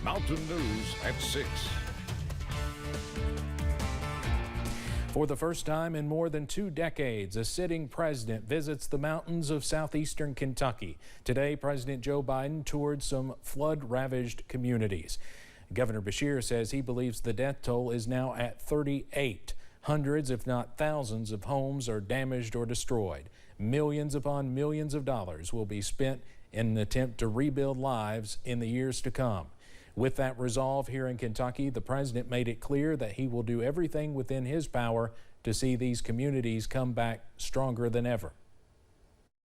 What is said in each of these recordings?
Mountain News at 6. For the first time in more than 2 decades, a sitting president visits the mountains of southeastern Kentucky. Today, President Joe Biden toured some flood-ravaged communities. Governor Beshear says he believes the death toll is now at 38. Hundreds, if not thousands, of homes are damaged or destroyed. Millions upon millions of dollars will be spent in an attempt to rebuild lives in the years to come. With that resolve here in Kentucky, the president made it clear that he will do everything within his power to see these communities come back stronger than ever.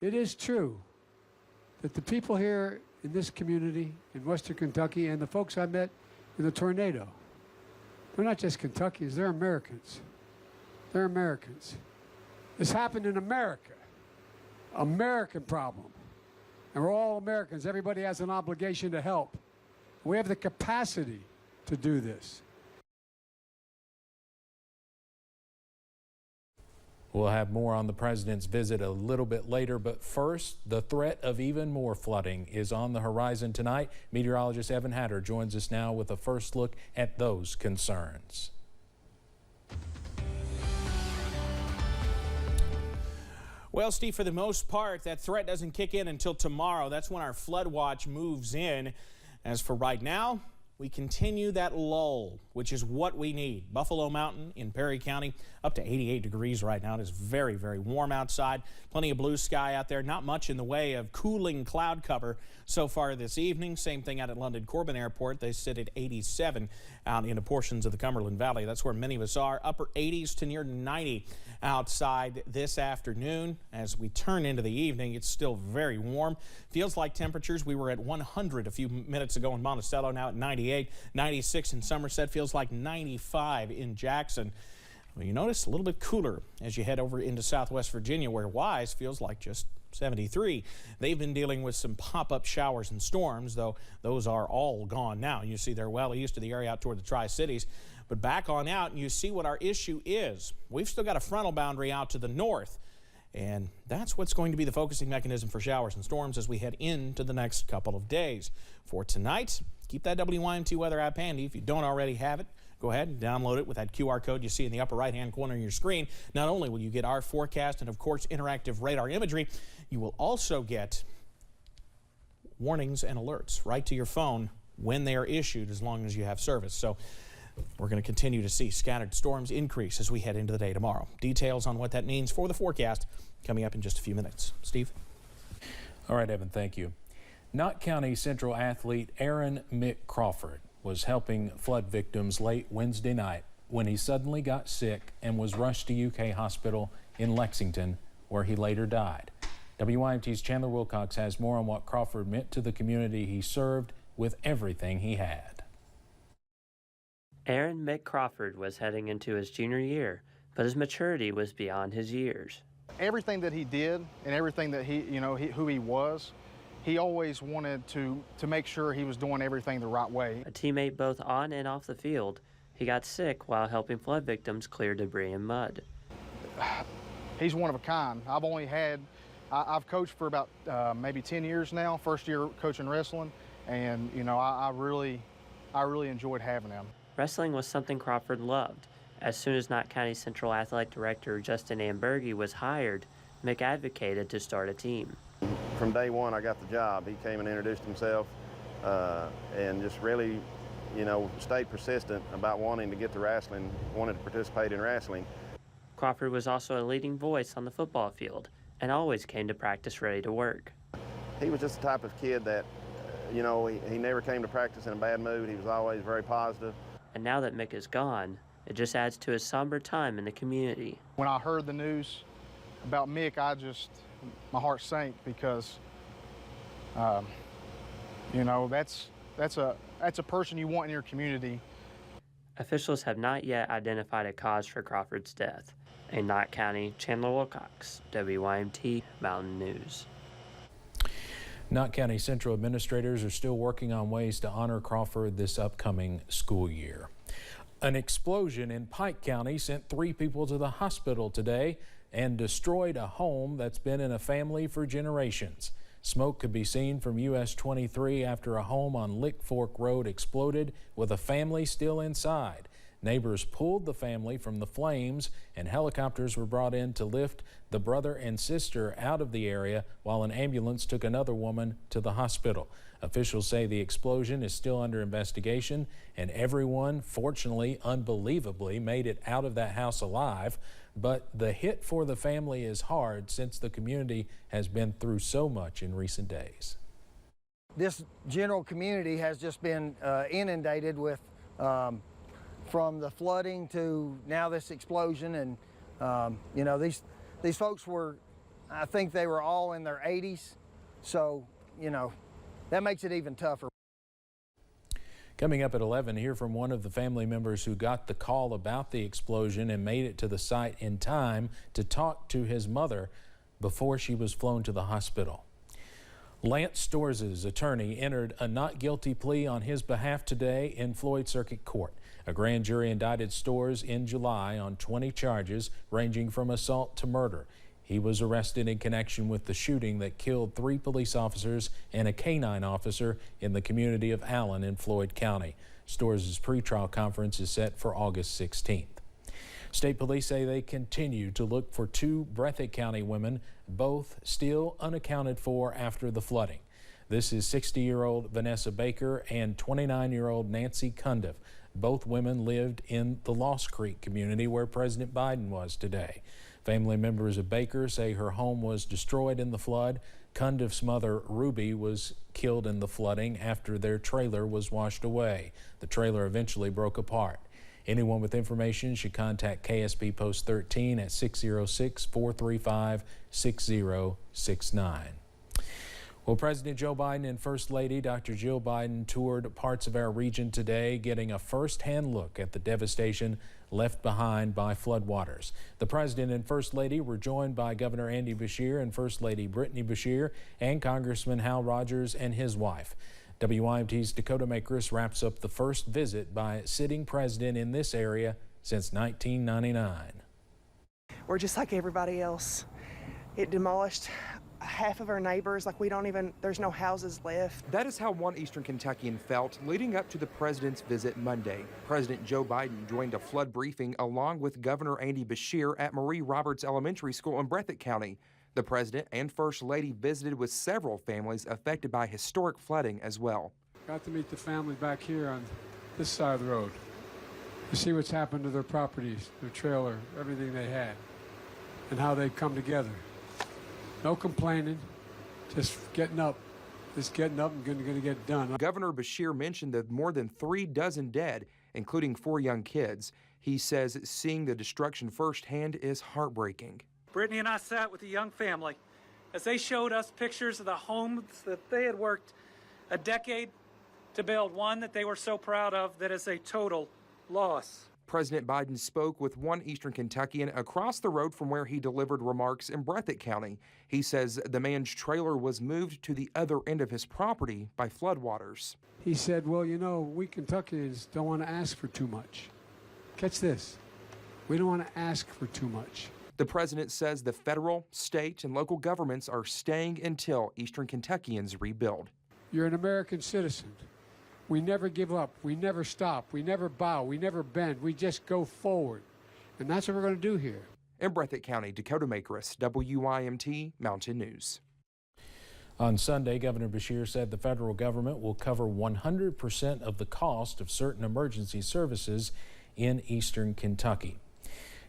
It is true that the people here in this community in Western Kentucky and the folks I met in the tornado, they're not just Kentuckians, they're Americans. They're Americans. This happened in America, American problem. And we're all Americans. Everybody has an obligation to help. We have the capacity to do this. We'll have more on the president's visit a little bit later, but first, the threat of even more flooding is on the horizon tonight. Meteorologist Evan Hatter joins us now with a first look at those concerns. Well, Steve, for the most part, that threat doesn't kick in until tomorrow. That's when our flood watch moves in. As for right now, we continue that lull, which is what we need. Buffalo Mountain in Perry County, up to 88 degrees right now. It is very, very warm outside. Plenty of blue sky out there. Not much in the way of cooling cloud cover so far this evening. Same thing out at London Corbin Airport. They sit at 87 out into portions of the Cumberland Valley. That's where many of us are. Upper 80s to near 90 outside this afternoon. As we turn into the evening, it's still very warm. Feels like temperatures. We were at 100 a few minutes ago in Monticello, now at 98, 96 in Somerset. Feels like 95 in Jackson. Well, you notice a little bit cooler as you head over into Southwest Virginia, where Wise feels like just 73. They've been dealing with some pop-up showers and storms, though those are all gone now. You see they're well east of the area out toward the Tri-Cities. But back on out, and you see what our issue is. We've still got a frontal boundary out to the north, and that's what's going to be the focusing mechanism for showers and storms as we head into the next couple of days. For tonight, keep that WYMT weather app handy. If you don't already have it, go ahead and download it with that QR code you see in the upper right-hand corner of your screen. Not only will you get our forecast and, of course, interactive radar imagery, you will also get warnings and alerts right to your phone when they are issued, as long as you have service. So we're going to continue to see scattered storms increase as we head into the day tomorrow. Details on what that means for the forecast coming up in just a few minutes. Steve? All right, Evan, thank you. Knott County Central athlete Aaron Mick Crawford was helping flood victims late Wednesday night when he suddenly got sick and was rushed to UK Hospital in Lexington, where he later died. WYMT's Chandler Wilcox has more on what Crawford meant to the community he served with everything he had. Aaron Mick Crawford was heading into his junior year, but his maturity was beyond his years. Everything that he did and everything that who he was, he always wanted to make sure he was doing everything the right way. A teammate both on and off the field, he got sick while helping flood victims clear debris and mud. He's one of a kind. I've coached for about maybe 10 years now, first year coaching wrestling, and I really enjoyed having him. Wrestling was something Crawford loved. As soon as Knott County Central Athletic Director Justin Amberge was hired, Mick advocated to start a team. From day one I got the job. He came and introduced himself and just really, stayed persistent about wanting to get to wrestling, wanted to participate in wrestling. Crawford was also a leading voice on the football field and always came to practice ready to work. He was just the type of kid that, he never came to practice in a bad mood. He was always very positive. And now that Mick is gone, it just adds to his somber time in the community. When I heard the news about Mick, my heart sank because, that's a person you want in your community. Officials have not yet identified a cause for Crawford's death. In Knott County, Chandler Wilcox, WYMT Mountain News. Knott County Central administrators are still working on ways to honor Crawford this upcoming school year. An explosion in Pike County sent 3 people to the hospital today and destroyed a home that's been in a family for generations. Smoke could be seen from US 23 after a home on Lick Fork Road exploded with a family still inside. Neighbors pulled the family from the flames and helicopters were brought in to lift the brother and sister out of the area while an ambulance took another woman to the hospital. Officials say the explosion is still under investigation and everyone, fortunately, unbelievably, made it out of that house alive. But the hit for the family is hard since the community has been through so much in recent days. This general community has just been inundated with from the flooding to now this explosion, and you know, these folks were, I think they were all in their 80s, so you know, that makes it even tougher. Coming up at 11, hear from one of the family members who got the call about the explosion and made it to the site in time to talk to his mother before she was flown to the hospital. Lance Storrs' attorney entered a not guilty plea on his behalf today in Floyd Circuit Court. A grand jury indicted Storrs in July on 20 charges ranging from assault to murder. He was arrested in connection with the shooting that killed 3 police officers and a canine officer in the community of Allen in Floyd County. Storrs' pretrial conference is set for August 16th. State police say they continue to look for 2 Breathitt County women, both still unaccounted for after the flooding. This is 60-year-old Vanessa Baker and 29-year-old Nancy Cundiff. Both women lived in the Lost Creek community where President Biden was today. Family members of Baker say her home was destroyed in the flood. Cundiff's mother, Ruby, was killed in the flooding after their trailer was washed away. The trailer eventually broke apart. Anyone with information should contact KSP Post 13 at 606-435-6069. Well, President Joe Biden and First Lady Dr. Jill Biden toured parts of our region today, getting a first-hand look at the devastation left behind by floodwaters. The President and First Lady were joined by Governor Andy Beshear and First Lady Brittany Beshear and Congressman Hal Rogers and his wife. WYMT's Dakota Makris wraps up the first visit by a sitting president in this area since 1999. We're just like everybody else. It demolished half of our neighbors, like there's no houses left. That is how one Eastern Kentuckian felt leading up to the president's visit Monday. President Joe Biden joined a flood briefing along with Governor Andy Beshear at Marie Roberts Elementary School in Breathitt County. The president and First Lady visited with several families affected by historic flooding as well. Got to meet the family back here on this side of the road to see what's happened to their properties, their trailer, everything they had, and how they've come together. No complaining, just getting up and going to get done. Governor Beshear mentioned the more than 3 dozen dead, including 4 young kids. He says seeing the destruction firsthand is heartbreaking. Brittany and I sat with the young family as they showed us pictures of the homes that they had worked a decade to build, one that they were so proud of that is a total loss. President Biden spoke with one Eastern Kentuckian across the road from where he delivered remarks in Breathitt County. He says the man's trailer was moved to the other end of his property by floodwaters. He said, well, you know, we Kentuckians don't want to ask for too much. Catch this. We don't want to ask for too much. The president says the federal, state, and local governments are staying until Eastern Kentuckians rebuild. You're an American citizen. We never give up. We never stop. We never bow. We never bend. We just go forward. And that's what we're going to do here. In Breathitt County, Dakota Makris, WYMT Mountain News. On Sunday, Governor Beshear said the federal government will cover 100% of the cost of certain emergency services in Eastern Kentucky.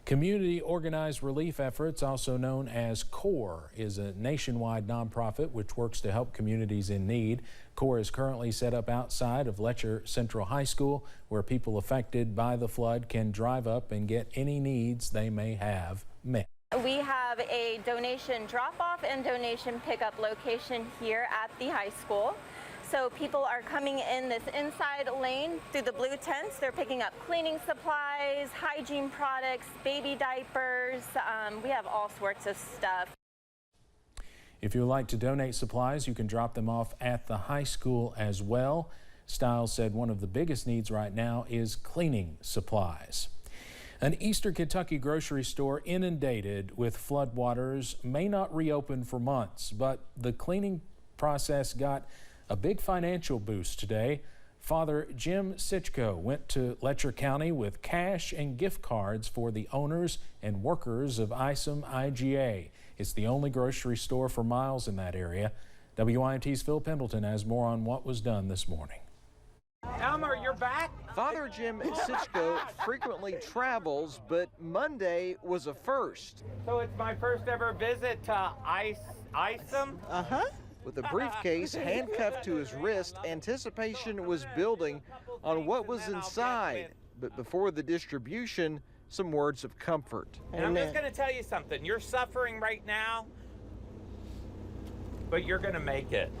Community Organized Relief Efforts, also known as CORE, is a nationwide nonprofit which works to help communities in need. CORE is currently set up outside of Letcher Central High School, where people affected by the flood can drive up and get any needs they may have met. We have a donation drop-off and donation pickup location here at the high school. So people are coming in this inside lane through the blue tents. They're picking up cleaning supplies, hygiene products, baby diapers. We have all sorts of stuff. If you would like to donate supplies, you can drop them off at the high school as well. Stiles said one of the biggest needs right now is cleaning supplies. An Eastern Kentucky grocery store inundated with floodwaters may not reopen for months, but the cleaning process got a big financial boost today. Father Jim Sitchko went to Letcher County with cash and gift cards for the owners and workers of ISOM IGA. It's the only grocery store for miles in that area. WYMT's Phil Pendleton has more on what was done this morning. Elmer, you're back? Father Jim Sitchko frequently travels, but Monday was a first. So it's my first ever visit to ISOM? With a briefcase handcuffed to his wrist, anticipation was building on what was inside. But before the distribution, some words of comfort. And I'm just going to tell you something. You're suffering right now, but you're going to make it.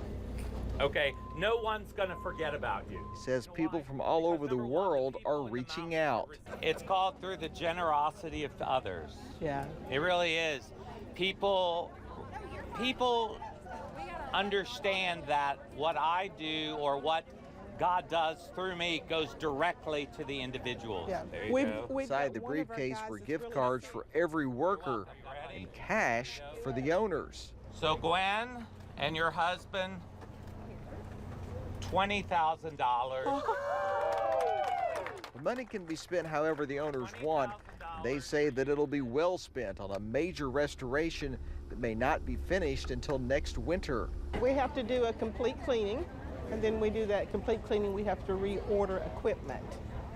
Okay? No one's going to forget about you. He says people from all over the world are reaching out. It's called through the generosity of others. Yeah. It really is. People understand that what I do or what God does through me goes directly to the individuals. Yeah. There you go. Inside the briefcase were gift cards for every worker and cash for the owners. So Gwen and your husband, $20,000. The money can be spent however the owners want. They say that it'll be well spent on a major restoration that may not be finished until next winter. We have to do a complete cleaning, and then we do that complete cleaning, we have to reorder equipment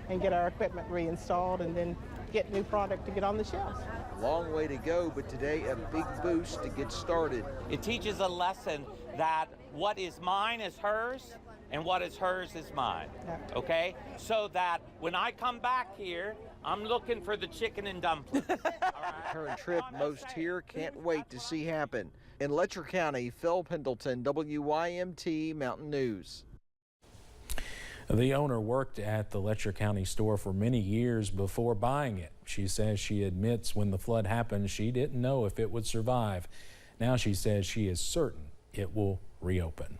and get our equipment reinstalled and then get new product to get on the shelves. Long way to go, but today a big boost to get started. It teaches a lesson that what is mine is hers and what is hers is mine, okay? So that when I come back here, I'm looking for the chicken and dumplings. All right? Current trip most here can't wait to see happen. In Letcher County, Phil Pendleton, WYMT Mountain News. The owner worked at the Letcher County store for many years before buying it. She says she admits when the flood happened, she didn't know if it would survive. Now she says she is certain it will reopen.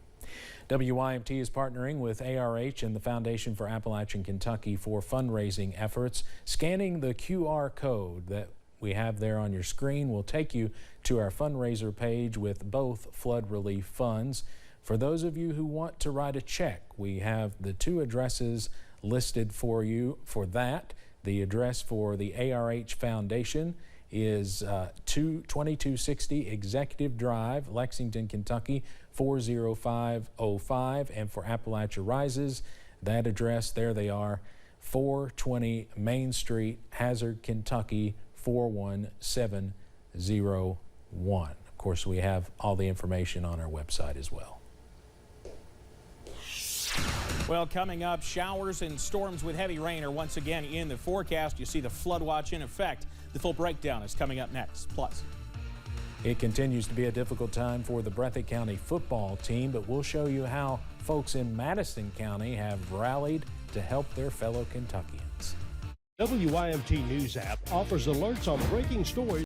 WYMT is partnering with ARH and the Foundation for Appalachian Kentucky for fundraising efforts. Scanning the QR code that we have there on your screen will take you to our fundraiser page with both flood relief funds. For those of you who want to write a check, we have the two addresses listed for you for that. The address for the ARH Foundation is 2260 Executive Drive, Lexington, Kentucky 40505, and for Appalachia Rises, that address, there they are, 420 Main Street, Hazard, Kentucky 41701. Of course, we have all the information on our website as well. Well, coming up, showers and storms with heavy rain are once again in the forecast. You see the flood watch in effect. The full breakdown is coming up next. Plus, it continues to be a difficult time for the Breathitt County football team, but we'll show you how folks in Madison County have rallied to help their fellow Kentuckians. WYMT News app offers alerts on breaking stories.